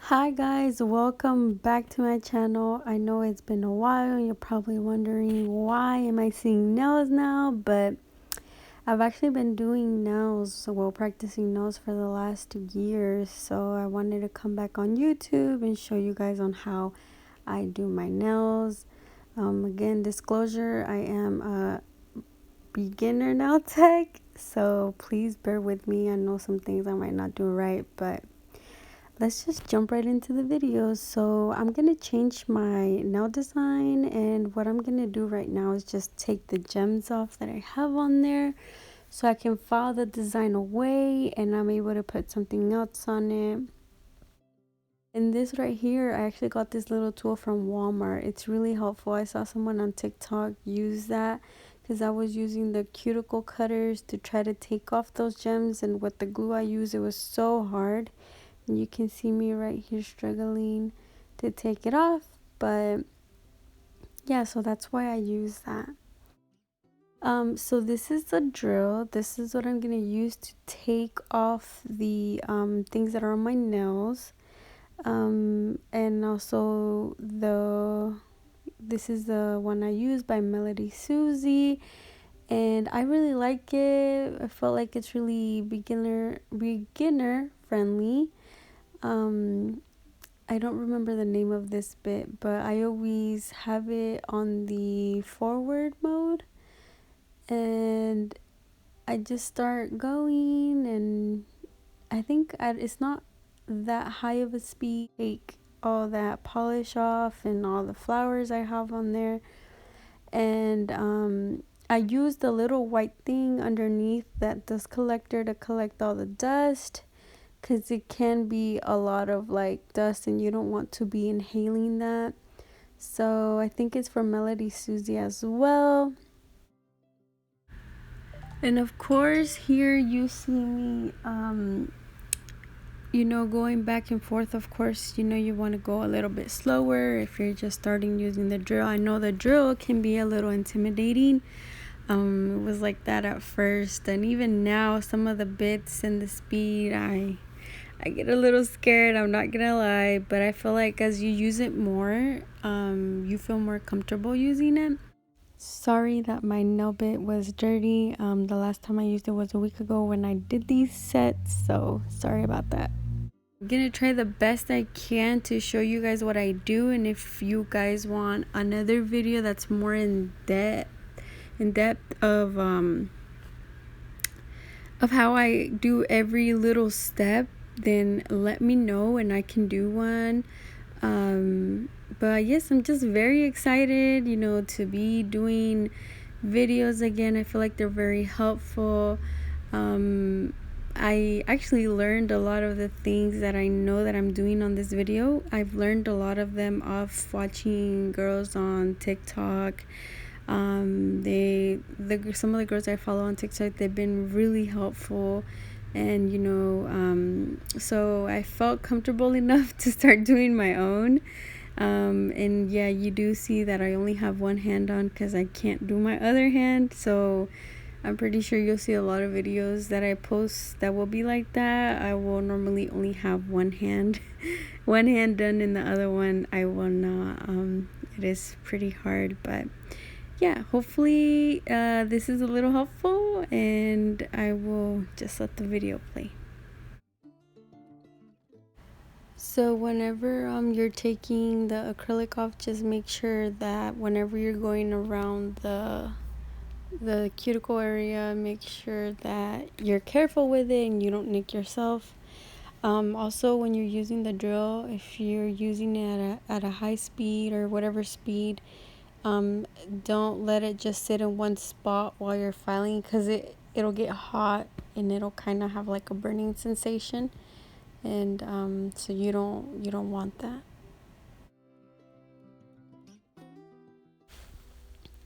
Hi guys, welcome back to my channel. I know it's been a while and you're probably wondering why am I seeing nails now, but I've actually been doing nails, well, practicing nails for the last 2 years. So I wanted to come back on YouTube and show you guys on how I do my nails. Again, disclosure, I am a beginner nail tech, so please bear with me. I know some things I might not do right, but let's just jump right into the video. So I'm gonna change my nail design, and what I'm gonna do right now is just take the gems off that I have on there so I can file the design away and I'm able to put something else on it. And this right here, I actually got this little tool from Walmart. It's really helpful. I saw someone on TikTok use that because I was using the cuticle cutters to try to take off those gems, and with the glue I used, it was so hard. And you can see me right here struggling to take it off, but yeah, so that's why I use that. So this is the drill. This is what I'm gonna use to take off the things that are on my nails. And also this is the one I use by Melody Susie, and I really like it. I felt like it's really beginner friendly. um I don't remember the name of this bit, but I always have it on the forward mode, and I just start going, and I think it's not that high of a speed. Take all that polish off and all the flowers I have on there, and I use the little white thing underneath that dust collector to collect all the dust, because it can be a lot of like dust and you don't want to be inhaling that. So I think it's for Melody Susie as well. And of course, here you see me going back and forth. Of course, you want to go a little bit slower if you're just starting using the drill. I know the drill can be a little intimidating. It was like that at first, and even now some of the bits and the speed, I get a little scared, I'm not gonna lie, but I feel like as you use it more, you feel more comfortable using it. Sorry that my nail bit was dirty. The last time I used it was a week ago when I did these sets, so sorry about that. I'm gonna try the best I can to show you guys what I do, and if you guys want another video that's more in depth of how I do every little step, then let me know and I can do one. But yes, I'm just very excited, to be doing videos again. I feel like they're very helpful. I actually learned a lot of the things that I know that I'm doing on this video. I've learned a lot of them off watching girls on TikTok. Some of the girls I follow on TikTok, they've been really helpful, and so I felt comfortable enough to start doing my own. And yeah, you do see that I only have one hand on because I can't do my other hand, so I'm pretty sure you'll see a lot of videos that I post that will be like that. I will normally only have one hand one hand done, and the other one I will not. It is pretty hard, but yeah, hopefully this is a little helpful, and I will just let the video play. So whenever you're taking the acrylic off, just make sure that whenever you're going around the cuticle area, make sure that you're careful with it and you don't nick yourself. Also, when you're using the drill, if you're using it at a high speed or whatever speed, don't let it just sit in one spot while you're filing, because it'll get hot and it'll kind of have like a burning sensation, and so you don't want that.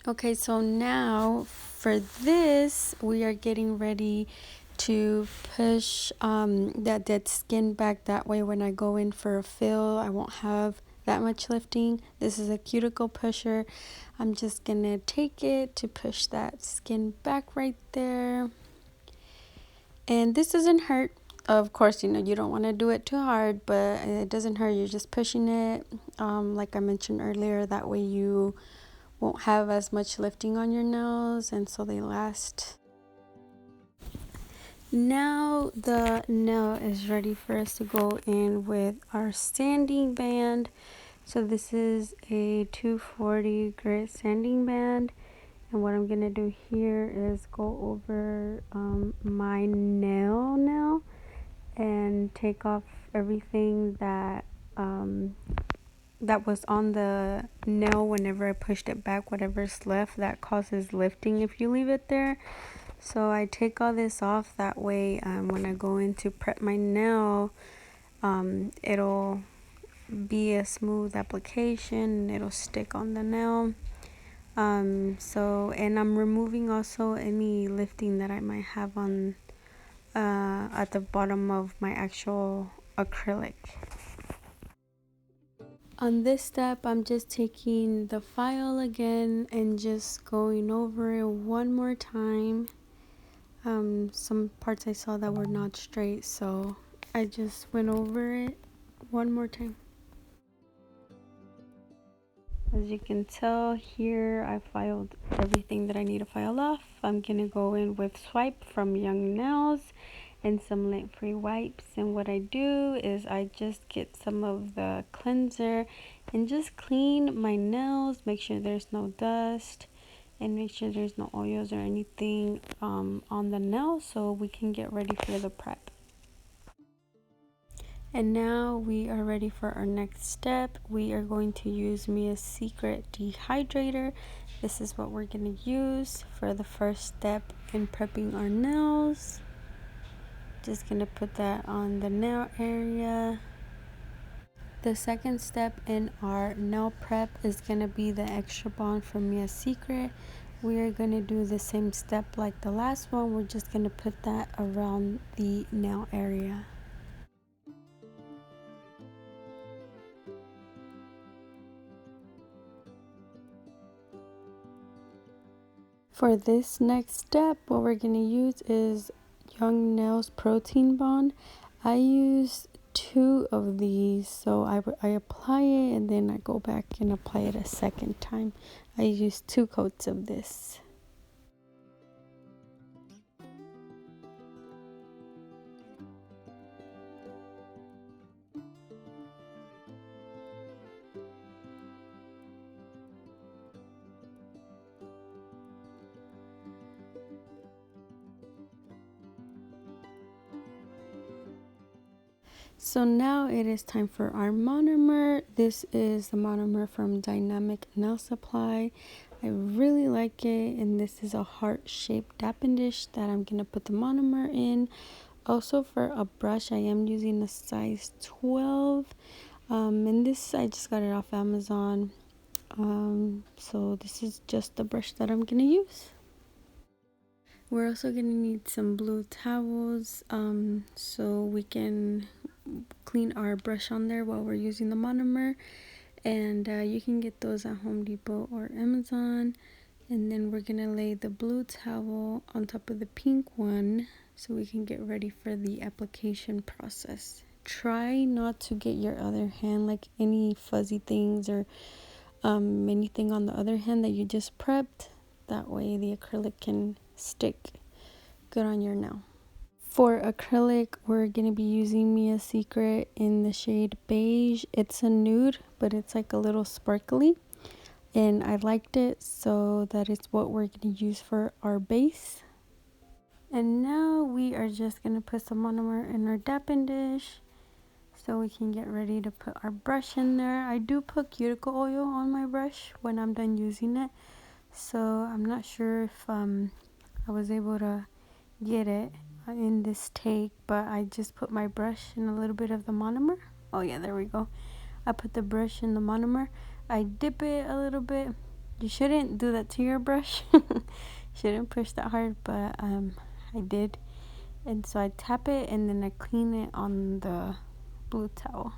Okay, so now for this, we are getting ready to push that dead skin back. That way, when I go in for a fill, I won't have that much lifting. This is a cuticle pusher. I'm just gonna take it to push that skin back right there. And this doesn't hurt. Of course, you don't want to do it too hard, but it doesn't hurt. You're just pushing it, like I mentioned earlier. That way you won't have as much lifting on your nails, and so they last. Now the nail is ready for us to go in with our sanding band. So this is a 240 grit sanding band, and what I'm gonna do here is go over my nail now and take off everything that was on the nail whenever I pushed it back. Whatever's left that causes lifting if you leave it there. So I take all this off, that way when I go in to prep my nail, it'll be a smooth application, it'll stick on the nail. And I'm removing also any lifting that I might have on at the bottom of my actual acrylic. On this step, I'm just taking the file again and just going over it one more time. Some parts I saw that were not straight, so I just went over it one more time. As you can tell here, I filed everything that I need to file off. I'm gonna go in with Swipe from Young Nails and some lint-free wipes, and what I do is I just get some of the cleanser and just clean my nails, make sure there's no dust and make sure there's no oils or anything on the nail, so we can get ready for the prep. And now we are ready for our next step. We are going to use Mia's Secret Dehydrator. This is what we're going to use for the first step in prepping our nails. Just going to put that on the nail area. The second step in our nail prep is going to be the Extra Bond from Mia's Secret. We are going to do the same step like the last one. We're just going to put that around the nail area. For this next step, what we're going to use is Young Nails Protein Bond. I use 2 of these, so I apply it and then I go back and apply it a second time. I use 2 coats of this. So now it is time for our monomer. This is the monomer from Dynamic Nail Supply. I really like it, and this is a heart-shaped dapping dish that I'm gonna put the monomer in. Also, for a brush, I am using a size 12, and this I just got it off Amazon. So this is just the brush that I'm gonna use. We're also gonna need some blue towels, so we can clean our brush on there while we're using the monomer, and you can get those at Home Depot or Amazon. And then we're gonna lay the blue towel on top of the pink one so we can get ready for the application process. Try not to get your other hand like any fuzzy things or anything on the other hand that you just prepped. That way the acrylic can stick good on your nail. For acrylic, we're going to be using Mia's Secret in the shade Beige. It's a nude, but it's like a little sparkly. And I liked it, so that is what we're going to use for our base. And now we are just going to put some monomer in our dapping dish so we can get ready to put our brush in there. I do put cuticle oil on my brush when I'm done using it. So I'm not sure if I was able to get it in this take, but I just put my brush in a little bit of the monomer. Oh yeah, there we go. I put the brush in the monomer. I dip it a little bit. You shouldn't do that to your brush. Shouldn't push that hard, but I did. And so I tap it and then I clean it on the blue towel.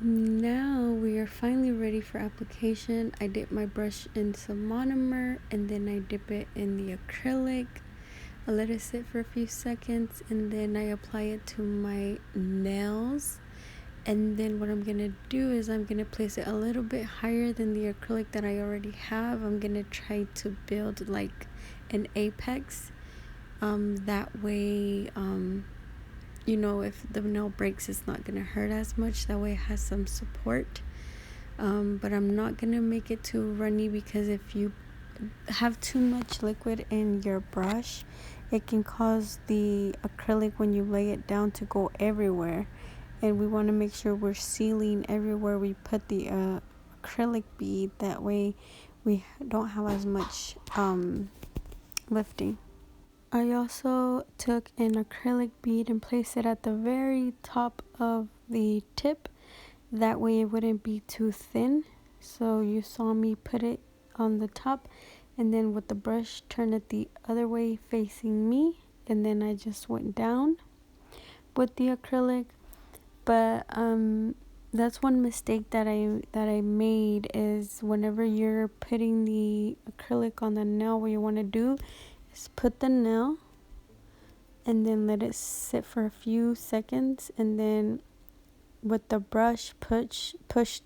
Now we are finally ready for application. I dip my brush in some monomer and then I dip it in the acrylic. I let it sit for a few seconds, and then I apply it to my nails. And then what I'm gonna do is I'm gonna place it a little bit higher than the acrylic that I already have. I'm gonna try to build like an apex. That way, you know, if the nail breaks, it's not gonna hurt as much. That way it has some support. But I'm not gonna make it too runny, because if you have too much liquid in your brush, it can cause the acrylic, when you lay it down, to go everywhere. And we want to make sure we're sealing everywhere we put the acrylic bead. That way we don't have as much lifting. I also took an acrylic bead and placed it at the very top of the tip. That way it wouldn't be too thin. So you saw me put it on the top, and then with the brush turn it the other way facing me, and then I just went down with the acrylic. But that's one mistake that I made, is whenever you're putting the acrylic on the nail, what you want to do is put the nail and then let it sit for a few seconds, and then with the brush push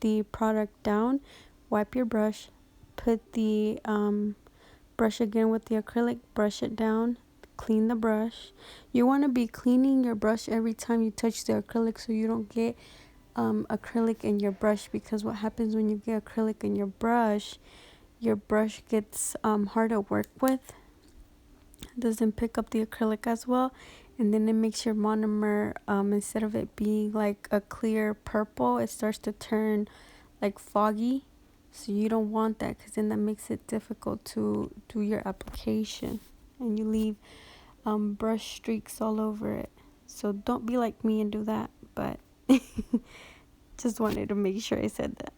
the product down, wipe your brush, put the brush again with the acrylic, brush it down, clean the brush. You want to be cleaning your brush every time you touch the acrylic, so you don't get acrylic in your brush, because what happens when you get acrylic in your brush gets hard to work with. It doesn't pick up the acrylic as well, and then it makes your monomer, instead of it being like a clear purple, it starts to turn like foggy. So you don't want that, because then that makes it difficult to do your application, and you leave brush streaks all over it. So don't be like me and do that, but just wanted to make sure I said that.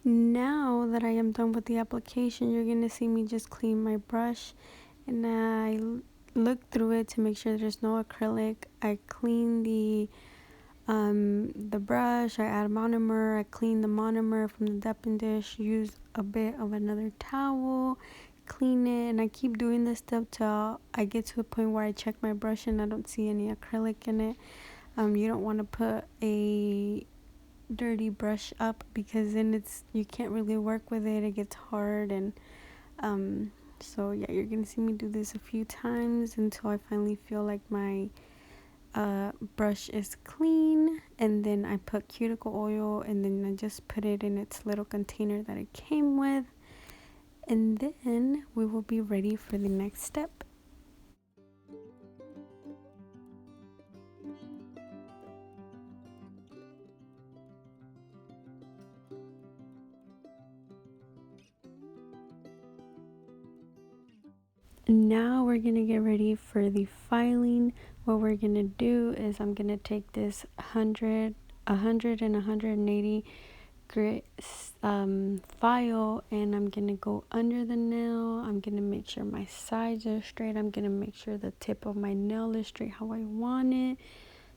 Now that I am done with the application, you're going to see me just clean my brush, and I look through it to make sure there's no acrylic. I clean the brush, I add monomer, I clean the monomer from the dipping dish, use a bit of another towel, clean it, and I keep doing this step till I get to a point where I check my brush and I don't see any acrylic in it. You don't want to put a dirty brush up, because then you can't really work with it. It gets hard, and so yeah, you're gonna see me do this a few times until I finally feel like my brush is clean. And then I put cuticle oil, and then I just put it in its little container that it came with, and then we will be ready for the next step. Now we're gonna get ready for the filing. What we're gonna do is I'm gonna take this 100 and 180 grit file, and I'm gonna go under the nail. I'm gonna make sure my sides are straight. I'm gonna make sure the tip of my nail is straight how I want it,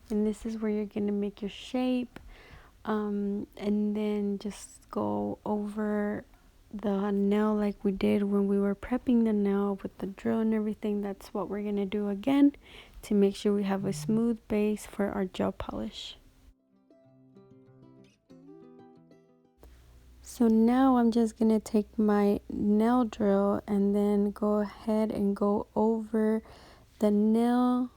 and this is where you're gonna make your shape, and then just go over the nail like we did when we were prepping the nail with the drill and everything. That's what we're gonna do again to make sure we have a smooth base for our gel polish. So now I'm just gonna take my nail drill and then go ahead and go over the new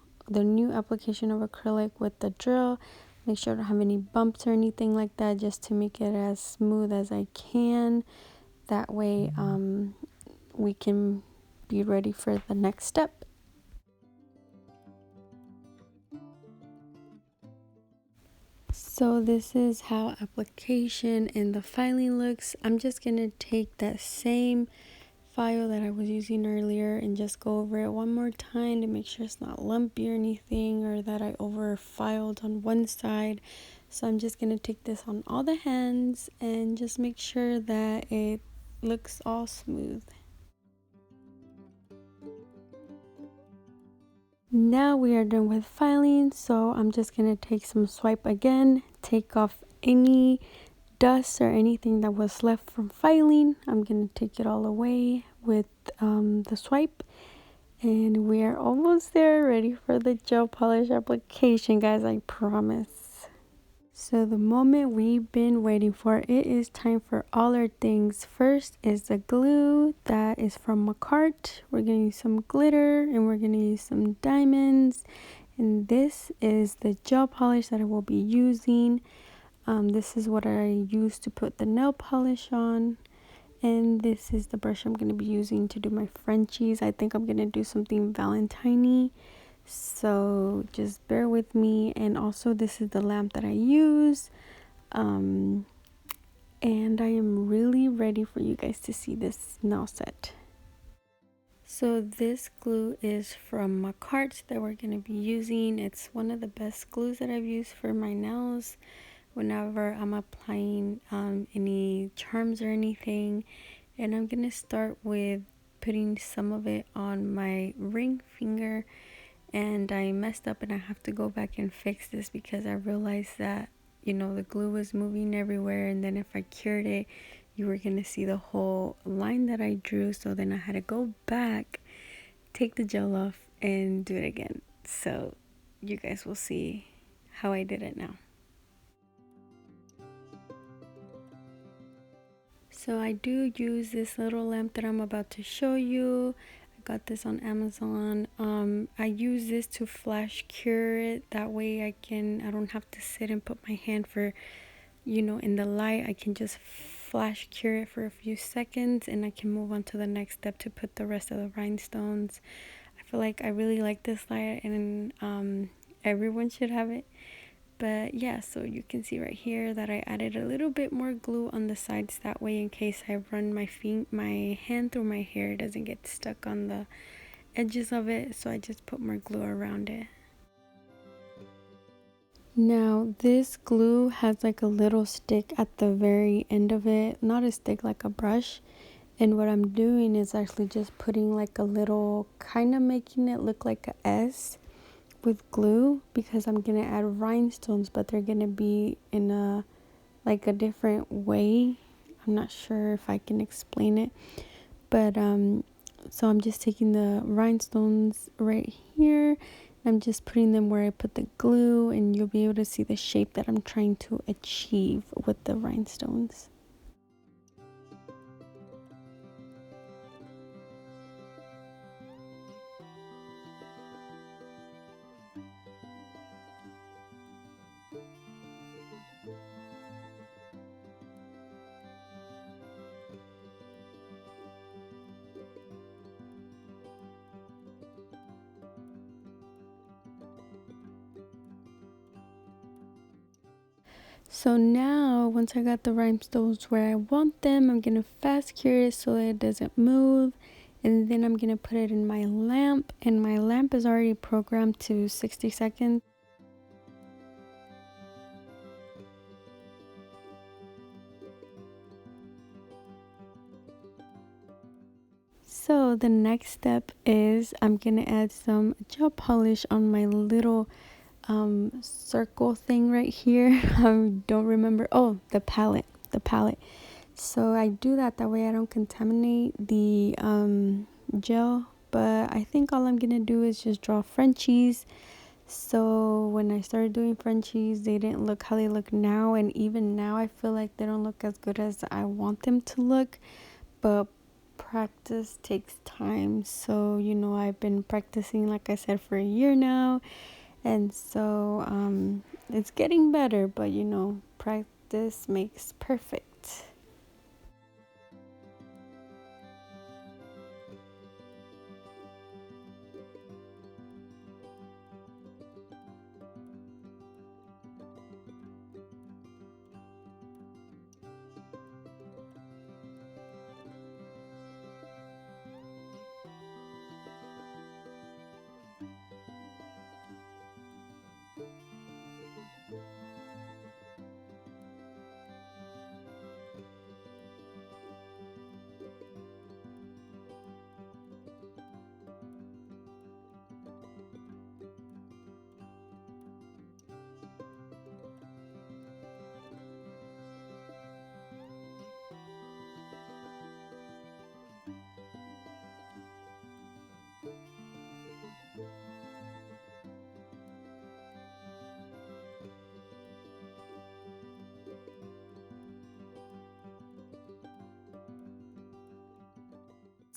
application of acrylic with the drill. Make sure I don't have any bumps or anything like that, just to make it as smooth as I can. That way we can be ready for the next step. So this is how application and the filing looks. I'm just gonna take that same file that I was using earlier and just go over it one more time to make sure it's not lumpy or anything, or that I over filed on one side. So I'm just gonna take this on all the hands and just make sure that it looks all smooth. Now we are done with filing, so I'm just gonna take some swipe again, take off any dust or anything that was left from filing. I'm gonna take it all away with the swipe, and we are almost there, ready for the gel polish application, guys, I promise. So the moment we've been waiting for, it is time for all our things. First is the glue that is from Makartt. We're gonna use some glitter and we're gonna use some diamonds, and this is the gel polish that I will be using. This is what I use to put the nail polish on, and this is the brush I'm going to be using to do my Frenchies. I think I'm going to do something Valentine-y, so just bear with me. And also this is the lamp that I use, and I am really ready for you guys to see this nail set. So this glue is from Makartt that we're going to be using. It's one of the best glues that I've used for my nails whenever I'm applying any charms or anything. And I'm gonna start with putting some of it on my ring finger, and I messed up and I have to go back and fix this because I realized that, you know, the glue was moving everywhere, and then if I cured it, you were gonna see the whole line that I drew. So then I had to go back, take the gel off, and do it again. So you guys will see how I did it now. So I do use this little lamp that I'm about to show you. I got this on Amazon. I use this to flash cure it. That way I don't have to sit and put my hand for, you know, in the light. I can just flash cure it for a few seconds, and I can move on to the next step to put the rest of the rhinestones. I feel like I really like this light, and everyone should have it. But yeah, so you can see right here that I added a little bit more glue on the sides, that way in case I run my hand through my hair, it doesn't get stuck on the edges of it. So I just put more glue around it. Now this glue has like a little stick at the very end of it, not a stick, like a brush. And what I'm doing is actually just putting like a little, kind of making it look like a S with glue, because I'm gonna add rhinestones, but they're gonna be in a different way. I'm not sure if I can explain it, but so I'm just taking the rhinestones right here, I'm just putting them where I put the glue, and you'll be able to see the shape that I'm trying to achieve with the rhinestones. So now, once I got the rhinestones where I want them, I'm gonna fast cure it so that it doesn't move, and then I'm gonna put it in my lamp, and my lamp is already programmed to 60 seconds. So the next step is I'm gonna add some gel polish on my little circle thing right here. I don't remember. Oh, the palette. So I do that way I don't contaminate the gel. But I think all I'm gonna do is just draw Frenchies. So when I started doing Frenchies, they didn't look how they look now, and even now I feel like they don't look as good as I want them to look. But practice takes time, so you know, I've been practicing, like I said, for a year now, and so it's getting better, but you know, practice makes perfect.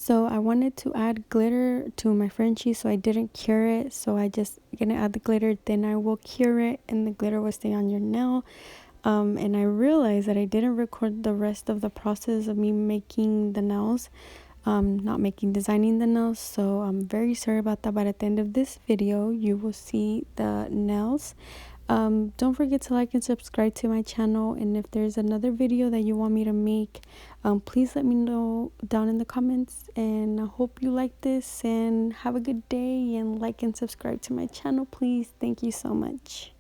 So I wanted to add glitter to my Frenchie, so I didn't cure it. So I just gonna add the glitter, then I will cure it, and the glitter will stay on your nail. And I realized that I didn't record the rest of the process of me making the nails, not making designing the nails. So I'm very sorry about that. But at the end of this video, you will see the nails. Don't forget to like and subscribe to my channel, and if there's another video that you want me to make, please let me know down in the comments. And I hope you like this, and have a good day, and like and subscribe to my channel, please. Thank you so much.